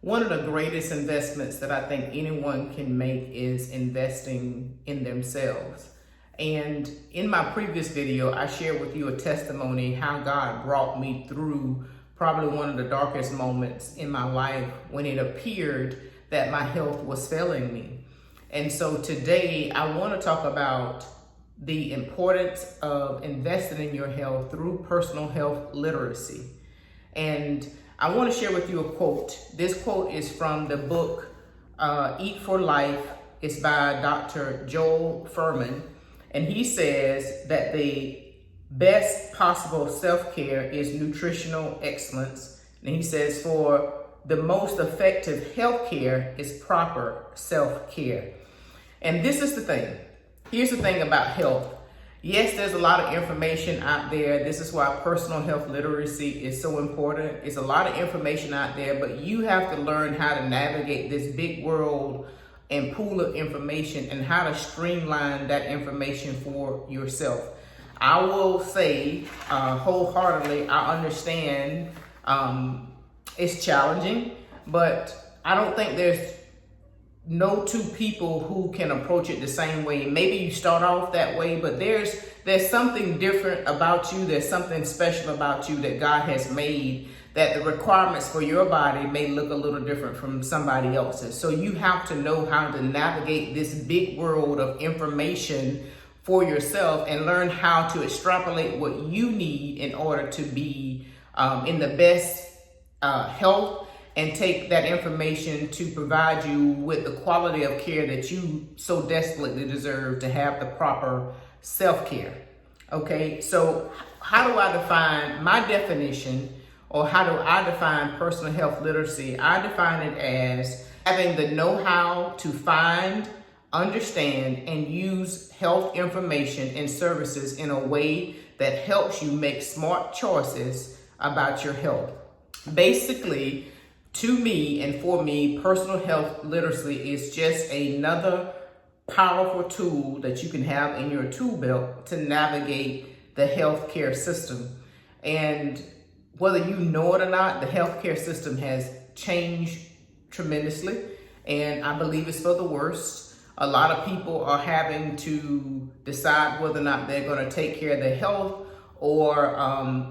One of the greatest investments that I think anyone can make is investing in themselves. And in my previous video, I shared with you a testimony how God brought me through probably one of the darkest moments in my life when it appeared that my health was failing me. And so today I want to talk about the importance of investing in your health through personal health literacy. And I want to share with you a quote. This quote is from the book Eat for Life. It's by Dr. Joel Fuhrman. And he says that the best possible self-care is nutritional excellence. And he says for the most effective health care is proper self-care. And this is the thing. Here's the thing about health. Yes, there's a lot of information out there. This is why personal health literacy is so important. It's a lot of information out there, but you have to learn how to navigate this big world and pool of information and how to streamline that information for yourself. I will say wholeheartedly, I understand it's challenging, but I don't think there's no two people who can approach it the same way. Maybe you start off that way, but there's something different about you. There's something special about you that God has made, that the requirements for your body may look a little different from somebody else's. So you have to know how to navigate this big world of information for yourself and learn how to extrapolate what you need in order to be in the best health, and take that information to provide you with the quality of care that you so desperately deserve to have the proper self-care. Okay, so how do I define my definition, or how do I define personal health literacy? I define it as having the know-how to find, understand, and use health information and services in a way that helps you make smart choices about your health. Basically, to me and for me, personal health literacy is just another powerful tool that you can have in your tool belt to navigate the healthcare system. And whether you know it or not, the healthcare system has changed tremendously, and I believe it's for the worst. A lot of people are having to decide whether or not they're going to take care of their health, or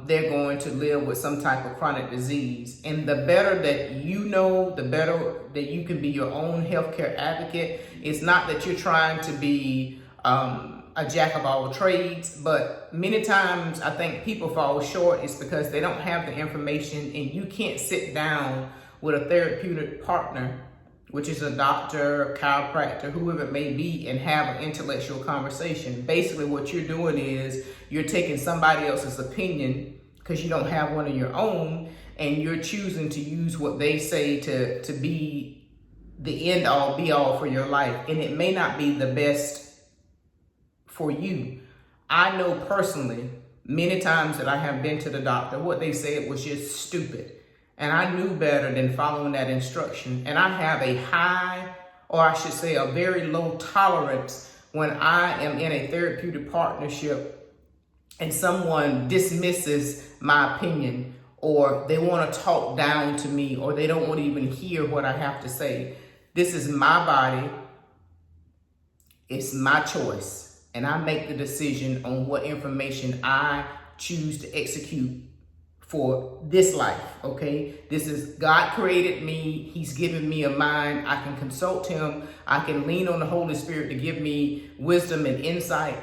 they're going to live with some type of chronic disease. And the better that you know, the better that you can be your own healthcare advocate. It's not that you're trying to be a jack of all trades, but many times I think people fall short is because they don't have the information, and you can't sit down with a therapeutic partner, which is a doctor, chiropractor, whoever it may be, and have an intellectual conversation. Basically, what you're doing is you're taking somebody else's opinion because you don't have one of your own, and you're choosing to use what they say to be the end all be all for your life. And it may not be the best for you. I know personally, many times that I have been to the doctor, what they said was just stupid. And I knew better than following that instruction. And I have a high, or I should say a very low tolerance when I am in a therapeutic partnership and someone dismisses my opinion, or they want to talk down to me, or they don't want to even hear what I have to say. This is my body. It's my choice. And I make the decision on what information I choose to execute for this life, okay? This is, God created me. He's given me a mind. I can consult him. I can lean on the Holy Spirit to give me wisdom and insight.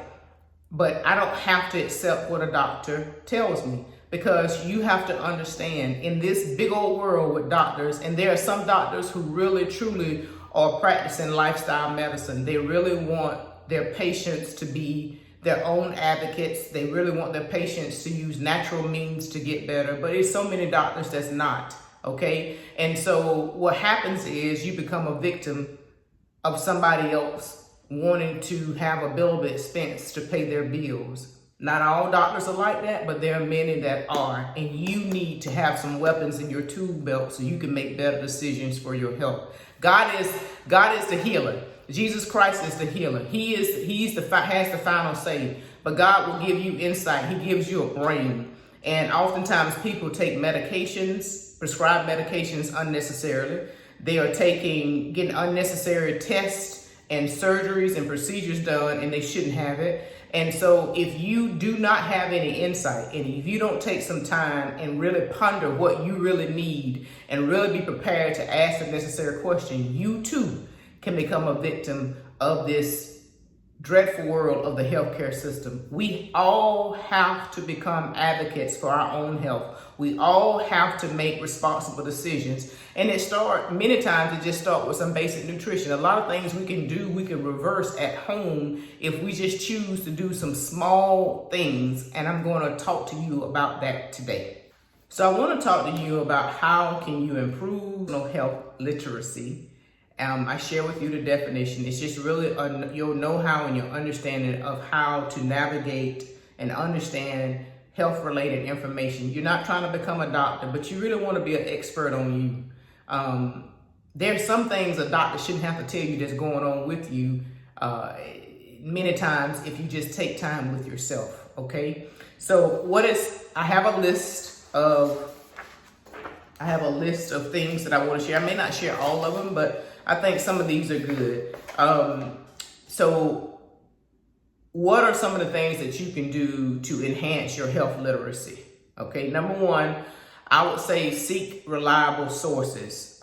But I don't have to accept what a doctor tells me, because you have to understand, in this big old world with doctors, and there are some doctors who really, truly are practicing lifestyle medicine. They really want their patients to be their own advocates. They really want their patients to use natural means to get better, but it's so many doctors that's not, okay? And so what happens is you become a victim of somebody else wanting to have a bill of expense to pay their bills. Not all doctors are like that, but there are many that are, and you need to have some weapons in your tool belt so you can make better decisions for your health. God is the healer. Jesus Christ is the healer. Has the final say, but God will give you insight. He gives you a brain. And oftentimes people take medications prescribed medications unnecessarily. They are getting unnecessary tests and surgeries and procedures done, and they shouldn't have it. And so if you do not have any insight, and if you don't take some time and really ponder what you really need and really be prepared to ask the necessary question, you too can become a victim of this dreadful world of the healthcare system. We all have to become advocates for our own health. We all have to make responsible decisions. And many times it just starts with some basic nutrition. A lot of things we can reverse at home if we just choose to do some small things. And I'm going to talk to you about that today. So I want to talk to you about how can you improve health literacy. I share with you the definition. It's just really your know-how and your understanding of how to navigate and understand health-related information. You're not trying to become a doctor, but you really want to be an expert on you. There's some things a doctor shouldn't have to tell you that's going on with you many times if you just take time with yourself, okay? So I have a list of things that I want to share. I may not share all of them, but I think some of these are good. So what are some of the things that you can do to enhance your health literacy? Okay, number one, I would say seek reliable sources.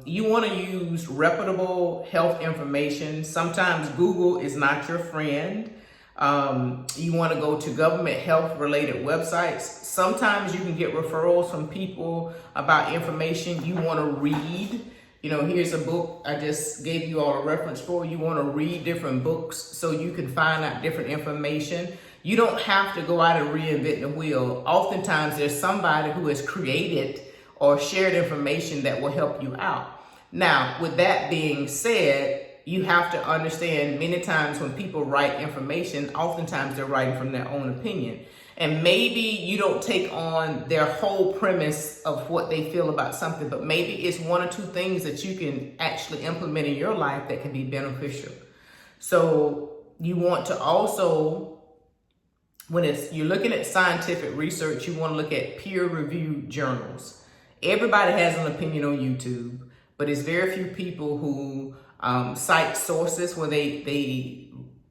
You want to use reputable health information. Sometimes Google is not your friend. You want to go to government health related websites. Sometimes you can get referrals from people about information you want to read. Here's a book I just gave you all a reference for. You want to read different books so you can find out different information. You don't have to go out and reinvent the wheel. Oftentimes there's somebody who has created or shared information that will help you out. Now, with that being said, you have to understand many times when people write information, oftentimes they're writing from their own opinion. And maybe you don't take on their whole premise of what they feel about something, but maybe it's one or two things that you can actually implement in your life that can be beneficial. So you want to also, you're looking at scientific research, you want to look at peer-reviewed journals. Everybody has an opinion on YouTube, but it's very few people who cite sources where they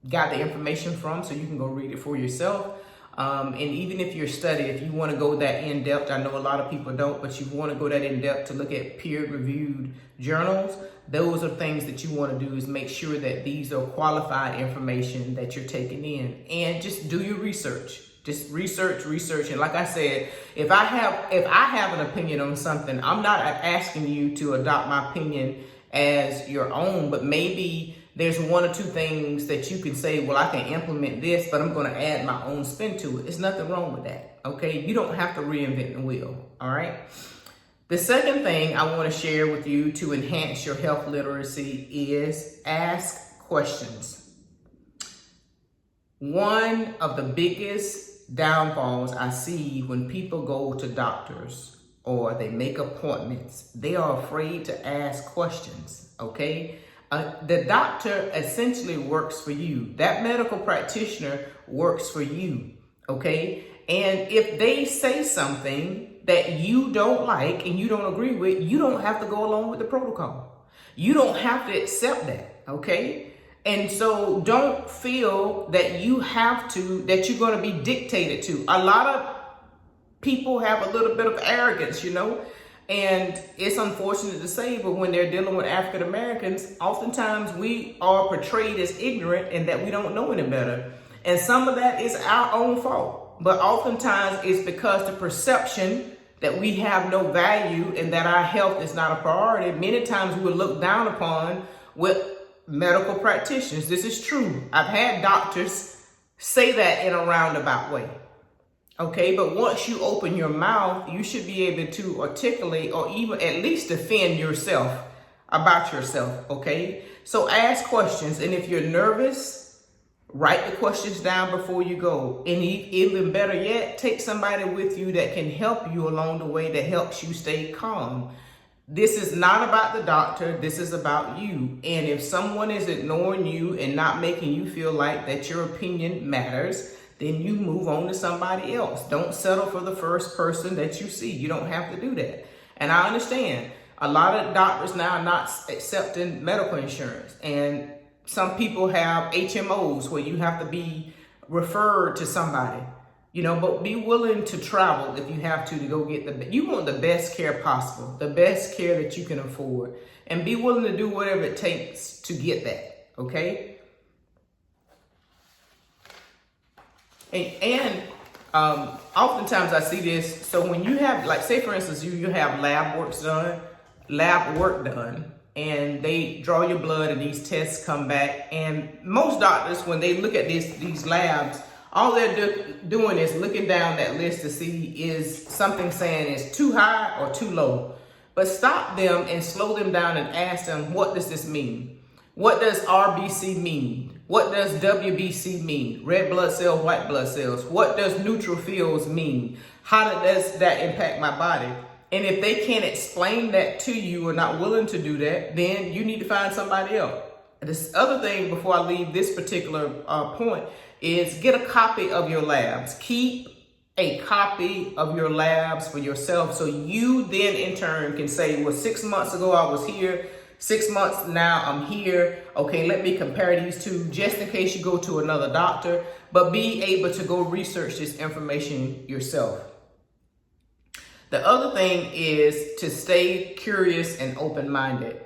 got the information from, so you can go read it for yourself. And even if you're studying, if you want to go that in depth, I know a lot of people don't, but you want to go that in depth to look at peer-reviewed journals. Those are things that you want to do, is make sure that these are qualified information that you're taking in, and just do your research. Just research. And like I said, if I have an opinion on something, I'm not asking you to adopt my opinion as your own, but maybe there's one or two things that you can say, well, I can implement this, but I'm going to add my own spin to it. There's nothing wrong with that, okay? You don't have to reinvent the wheel, all right? The second thing I want to share with you to enhance your health literacy is ask questions. One of the biggest downfalls I see when people go to doctors or they make appointments, they are afraid to ask questions, okay? The doctor essentially works for you. That medical practitioner works for you, okay? And if they say something that you don't like and you don't agree with, you don't have to go along with the protocol. You don't have to accept that, okay? And so don't feel that that you're going to be dictated to. A lot of people have a little bit of arrogance, and it's unfortunate to say, but when they're dealing with African Americans, oftentimes we are portrayed as ignorant and that we don't know any better. And some of that is our own fault. But oftentimes it's because the perception that we have no value and that our health is not a priority. Many times we're looked down upon with medical practitioners. This is true. I've had doctors say that in a roundabout way. Okay, but once you open your mouth, you should be able to articulate or even at least defend yourself about yourself, okay? So ask questions, and if you're nervous, write the questions down before you go. And even better yet, take somebody with you that can help you along the way, that helps you stay calm. This is not about the doctor, this is about you. And if someone is ignoring you and not making you feel like that your opinion matters, then you move on to somebody else. Don't settle for the first person that you see. You don't have to do that. And I understand a lot of doctors now are not accepting medical insurance. And some people have HMOs where you have to be referred to somebody, but be willing to travel if you have to go get you want the best care possible, the best care that you can afford, and be willing to do whatever it takes to get that. Okay. And oftentimes I see this. So when you have, like, say for instance, you have lab work done, and they draw your blood and these tests come back. And most doctors, when they look at these labs, all they're doing is looking down that list to see is something saying it's too high or too low. But stop them and slow them down and ask them, what does this mean? What does RBC mean? What does WBC mean? Red blood cells, white blood cells. What does neutrophils mean? How does that impact my body? And if they can't explain that to you or not willing to do that, then you need to find somebody else. This other thing before I leave this particular point is get a copy of your labs. Keep a copy of your labs for yourself, so you then in turn can say, well, 6 months ago I was here, 6 months now I'm here. Okay, let me compare these two just in case you go to another doctor, but be able to go research this information yourself. The other thing is to stay curious and open-minded.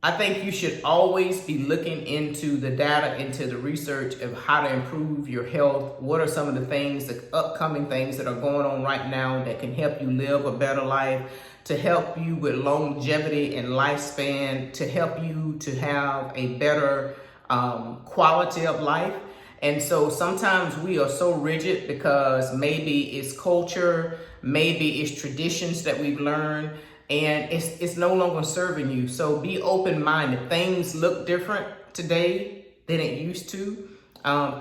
I think you should always be looking into the data, into the research of how to improve your health. What are some of the things, the upcoming things that are going on right now that can help you live a better life, to help you with longevity and lifespan, to help you to have a better quality of life. And so sometimes we are so rigid because maybe it's culture, maybe it's traditions that we've learned, and it's no longer serving you. So be open-minded. Things look different today than it used to.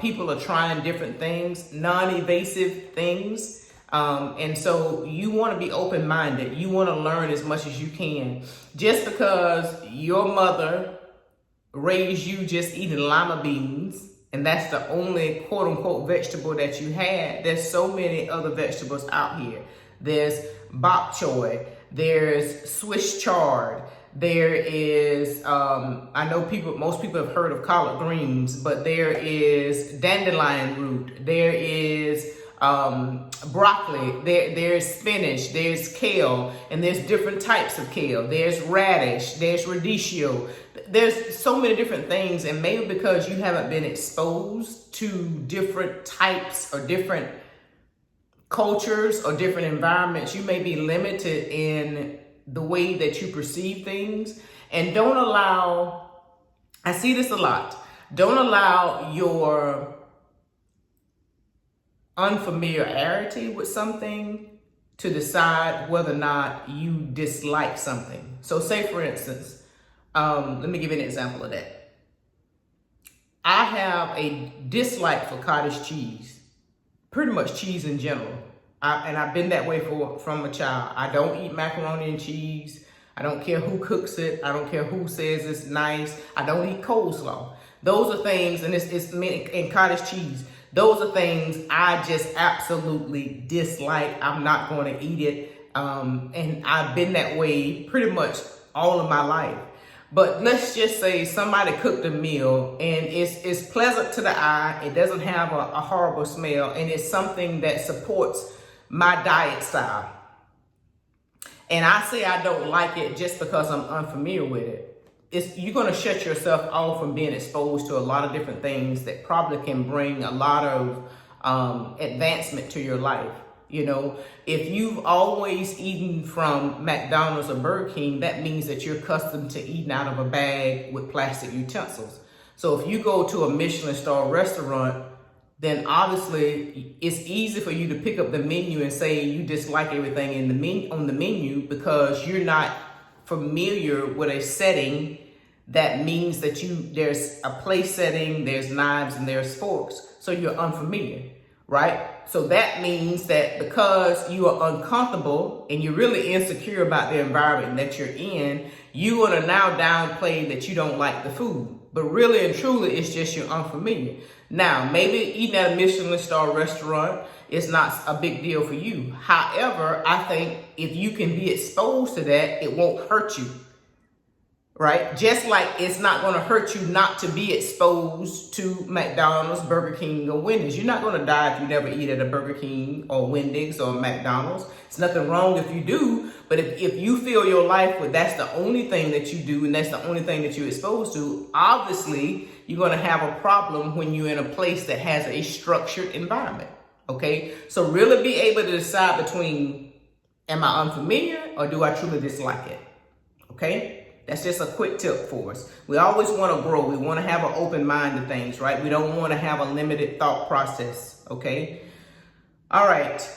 People are trying different things, non-invasive things. And so you want to be open-minded. You want to learn as much as you can. Just because your mother raised you just eating lima beans, and that's the only quote-unquote vegetable that you had, there's so many other vegetables out here. There's bok choy, there's Swiss chard, there is, I know most people have heard of collard greens, but there is dandelion root, there is broccoli, there's spinach, there's kale, and there's different types of kale. There's radish, there's radicchio. There's so many different things, and maybe because you haven't been exposed to different types or different cultures or different environments, you may be limited in the way that you perceive things. And don't allow, I see this a lot, don't allow your unfamiliarity with something to decide whether or not you dislike something. So say for instance, let me give you an example of that. I have a dislike for cottage cheese, pretty much cheese in general. And I've been that way from a child. I don't eat macaroni and cheese. I don't care who cooks it. I don't care who says it's nice. I don't eat coleslaw. Those are things, and and cottage cheese. Those are things I just absolutely dislike. I'm not going to eat it. And I've been that way pretty much all of my life. But let's just say somebody cooked a meal and it's pleasant to the eye. It doesn't have a horrible smell, and it's something that supports my diet style. And I say I don't like it just because I'm unfamiliar with it. You're going to shut yourself off from being exposed to a lot of different things that probably can bring a lot of advancement to your life. If you've always eaten from McDonald's or Burger King, that means that you're accustomed to eating out of a bag with plastic utensils. So if you go to a Michelin star restaurant, then obviously it's easy for you to pick up the menu and say you dislike everything on the menu because you're not familiar with a setting. That means that there's a place setting, there's knives and there's forks, so you're unfamiliar, right? So that means that because you are uncomfortable and you're really insecure about the environment that you're in, you're gonna now downplay that you don't like the food. But really and truly, it's just you're unfamiliar. Now, maybe eating at a Michelin star restaurant it's not a big deal for you. However, I think if you can be exposed to that, it won't hurt you. Right? Just like it's not going to hurt you not to be exposed to McDonald's, Burger King, or Wendy's. You're not going to die if you never eat at a Burger King or Wendy's or McDonald's. It's nothing wrong if you do. But if you feel your life where that's the only thing that you do and that's the only thing that you're exposed to, obviously you're going to have a problem when you're in a place that has a structured environment. Okay? So really be able to decide between, am I unfamiliar or do I truly dislike it? Okay? That's just a quick tip for us. We always want to grow. We want to have an open mind to things, right? We don't want to have a limited thought process, okay? All right.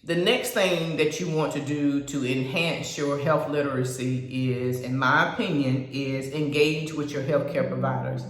The next thing that you want to do to enhance your health literacy is, in my opinion, is engage with your healthcare providers.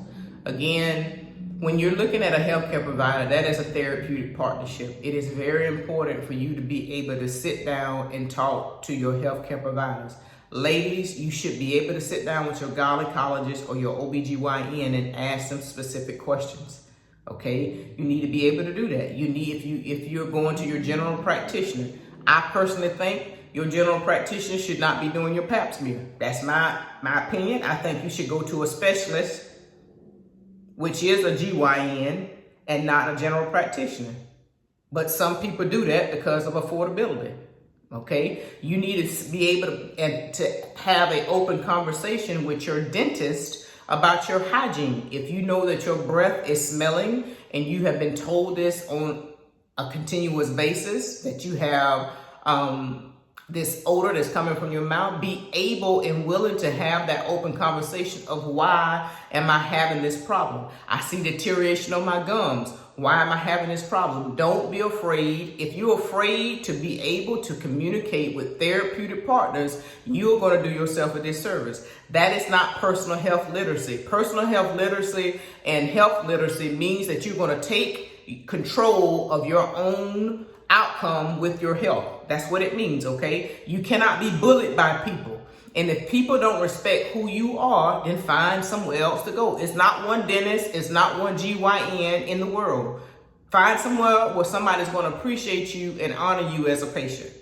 Again, when you're looking at a healthcare provider, that is a therapeutic partnership. It is very important for you to be able to sit down and talk to your healthcare providers. Ladies, you should be able to sit down with your gynecologist or your OBGYN and ask them specific questions. Okay? You need to be able to do that. You need, if you're going to your general practitioner, I personally think your general practitioner should not be doing your pap smear. That's my opinion. I think you should go to a specialist, which is a GYN and not a general practitioner. But some people do that because of affordability. Okay? You need to be able to have an open conversation with your dentist about your hygiene. If you know that your breath is smelling and you have been told this on a continuous basis, that you have this odor that's coming from your mouth, be able and willing to have that open conversation of, why am I having this problem? I see deterioration on my gums. Why am I having this problem? Don't be afraid. If you're afraid to be able to communicate with therapeutic partners, you're going to do yourself a disservice. That is not personal health literacy. Personal health literacy and health literacy means that you're going to take control of your own outcome with your health. That's what it means, okay? You cannot be bullied by people. And if people don't respect who you are, then find somewhere else to go. It's not one dentist, it's not one GYN in the world. Find somewhere where somebody's going to appreciate you and honor you as a patient.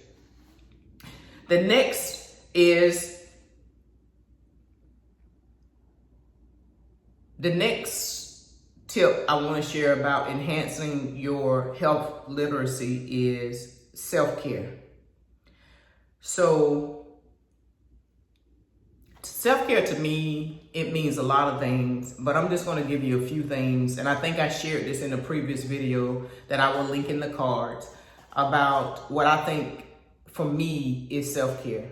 The next tip I want to share about enhancing your health literacy is self-care. So self-care to me, it means a lot of things, but I'm just going to give you a few things. And I think I shared this in a previous video that I will link in the cards about what I think for me is self-care.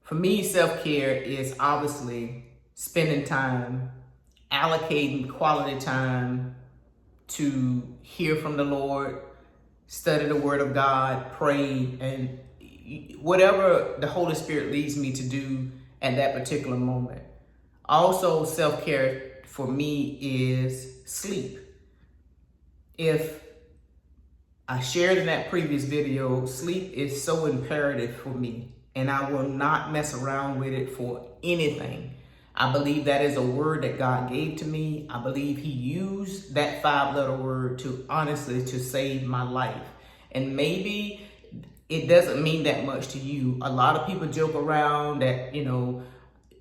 For me, self-care is obviously spending time, allocating quality time to hear from the Lord, study the Word of God, pray, and whatever the Holy Spirit leads me to do at that particular moment. Also, self-care for me is sleep. If I shared in that previous video, sleep is so imperative for me, and I will not mess around with it for anything. I believe that is a word that God gave to me. I believe He used that 5-letter word to save my life. And maybe it doesn't mean that much to you. A lot of people joke around that,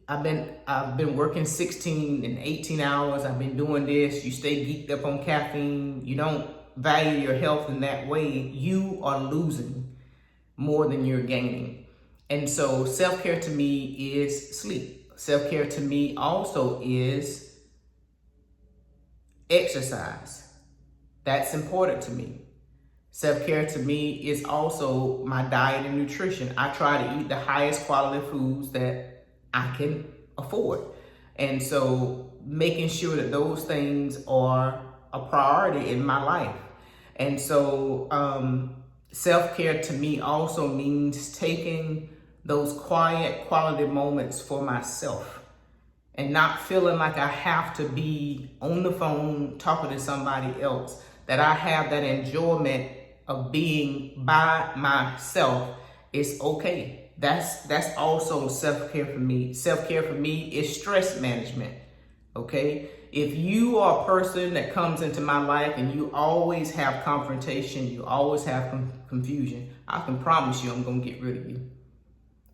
I've been working 16 and 18 hours. I've been doing this. You stay geeked up on caffeine. You don't value your health in that way. You are losing more than you're gaining. And so self-care to me is sleep. Self-care to me also is exercise. That's important to me. Self-care to me is also my diet and nutrition. I try to eat the highest quality foods that I can afford. And so making sure that those things are a priority in my life. And so self-care to me also means taking those quiet, quality moments for myself and not feeling like I have to be on the phone talking to somebody else, that I have that enjoyment of being by myself is okay. That's also self-care for me. Self-care for me is stress management. Okay? If you are a person that comes into my life and you always have confrontation, you always have confusion, I can promise you I'm going to get rid of you.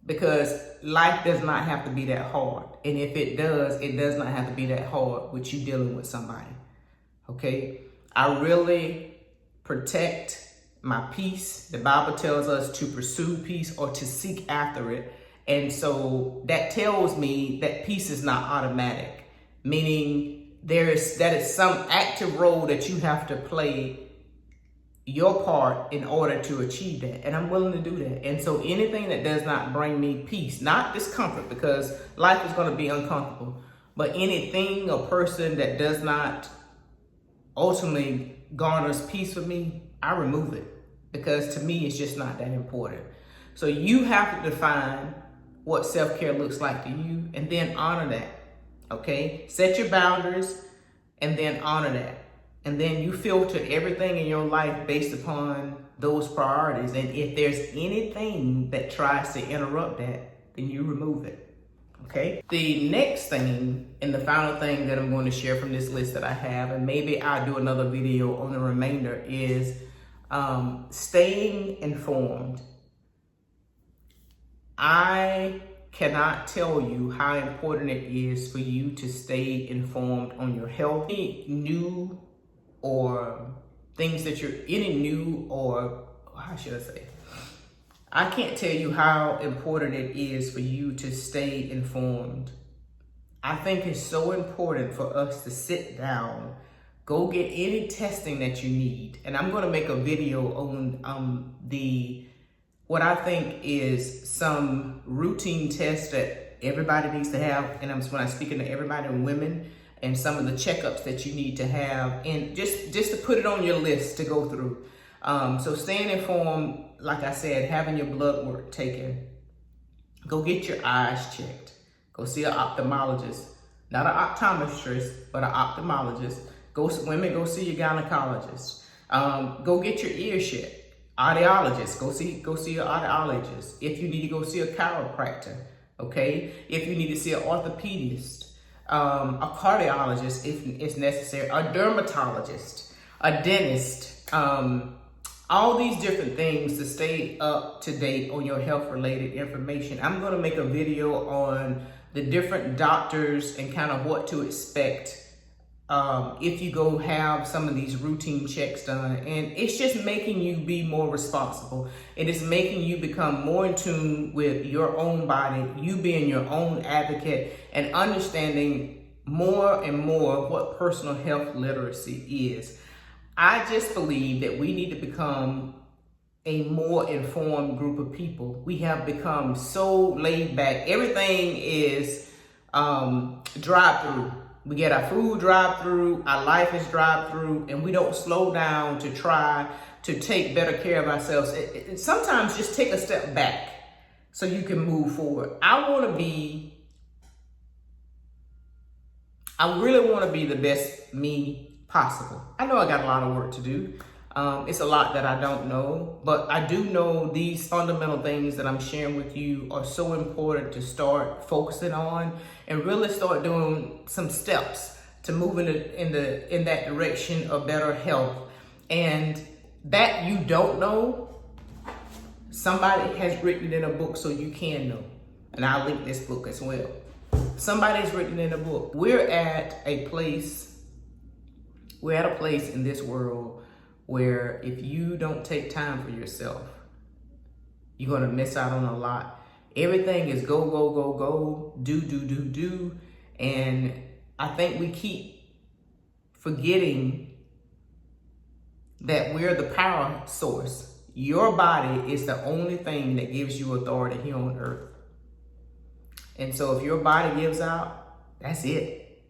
Because life does not have to be that hard. And if it does not have to be that hard with you dealing with somebody. Okay? I really protect my peace. The Bible tells us to pursue peace or to seek after it. And so that tells me that peace is not automatic, meaning that is some active role that you have to play your part in order to achieve that. And I'm willing to do that. And so anything that does not bring me peace, not discomfort, because life is going to be uncomfortable, but anything or person that does not ultimately garners peace for me, I remove it, because to me, it's just not that important. So you have to define what self-care looks like to you and then honor that. Okay? Set your boundaries and then honor that. And then you filter everything in your life based upon those priorities. And if there's anything that tries to interrupt that, then you remove it. Okay? The next thing and the final thing that I'm going to share from this list that I have, and maybe I'll do another video on the remainder, is staying informed. I cannot tell you how important it is for you to stay informed on your health. Any new or things that how should I say? I can't tell you how important it is for you to stay informed. I think it's so important for us to sit down, go get any testing that you need. And I'm going to make a video on what I think is some routine tests that everybody needs to have. And when I'm speaking to everybody, women, and some of the checkups that you need to have, and just to put it on your list to go through. So staying informed, like I said, having your blood work taken, go get your eyes checked, go see an ophthalmologist, not an optometrist, but an ophthalmologist. Women, go see your gynecologist. Go get your ears checked. Audiologist, go see your audiologist. If you need to go see a chiropractor, okay? If you need to see an orthopedist, a cardiologist if it's necessary, a dermatologist, a dentist, all these different things to stay up to date on your health related information. I'm going to make a video on the different doctors and kind of what to expect if you go have some of these routine checks done. And it's just making you be more responsible. It is making you become more in tune with your own body, you being your own advocate, and understanding more and more what personal health literacy is. I just believe that we need to become a more informed group of people. We have become so laid back. Everything is drive-through. We get our food drive-through, our life is drive-through, and we don't slow down to try to take better care of ourselves. Sometimes just take a step back so you can move forward. I really want to be the best me possible. I know I got a lot of work to do. It's a lot that I don't know, but I do know these fundamental things that I'm sharing with you are so important to start focusing on and really start doing some steps to move in that direction of better health. And that you don't know, somebody has written it in a book so you can know. And I'll link this book as well. Somebody's written in a book. We're at a place in this world where if you don't take time for yourself, you're going to miss out on a lot. Everything is go, go, go, go, do. And I think we keep forgetting that we're the power source. Your body is the only thing that gives you authority here on earth. And so if your body gives out, that's it,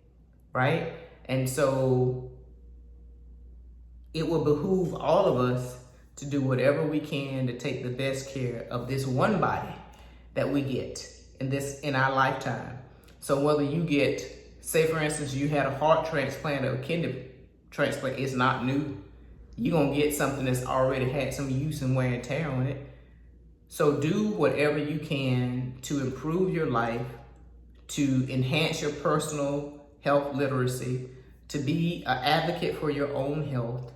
right? And so it will behoove all of us to do whatever we can to take the best care of this one body that we get in our lifetime. So whether you get, say for instance, you had a heart transplant or a kidney transplant, it's not new. You're gonna get something that's already had some use and wear and tear on it. So do whatever you can to improve your life, to enhance your personal health literacy, to be an advocate for your own health,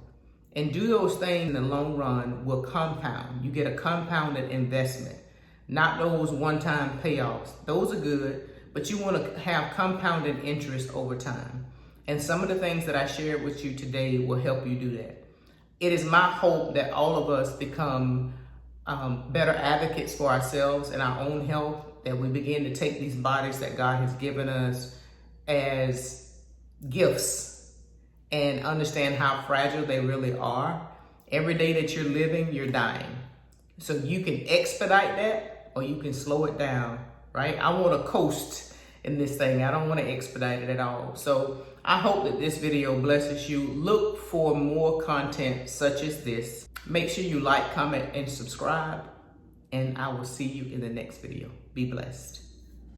and do those things in the long run will compound. You get a compounded investment, not those one-time payoffs. Those are good, but you want to have compounded interest over time. And some of the things that I shared with you today will help you do that. It is my hope that all of us become better advocates for ourselves and our own health, that we begin to take these bodies that God has given us as gifts and understand how fragile they really are. Every day that you're living, you're dying. So you can expedite that or you can slow it down, right? I want to coast in this thing. I don't want to expedite it at all. So I hope that this video blesses you. Look for more content such as this. Make sure you like, comment, and subscribe. And I will see you in the next video. Be blessed.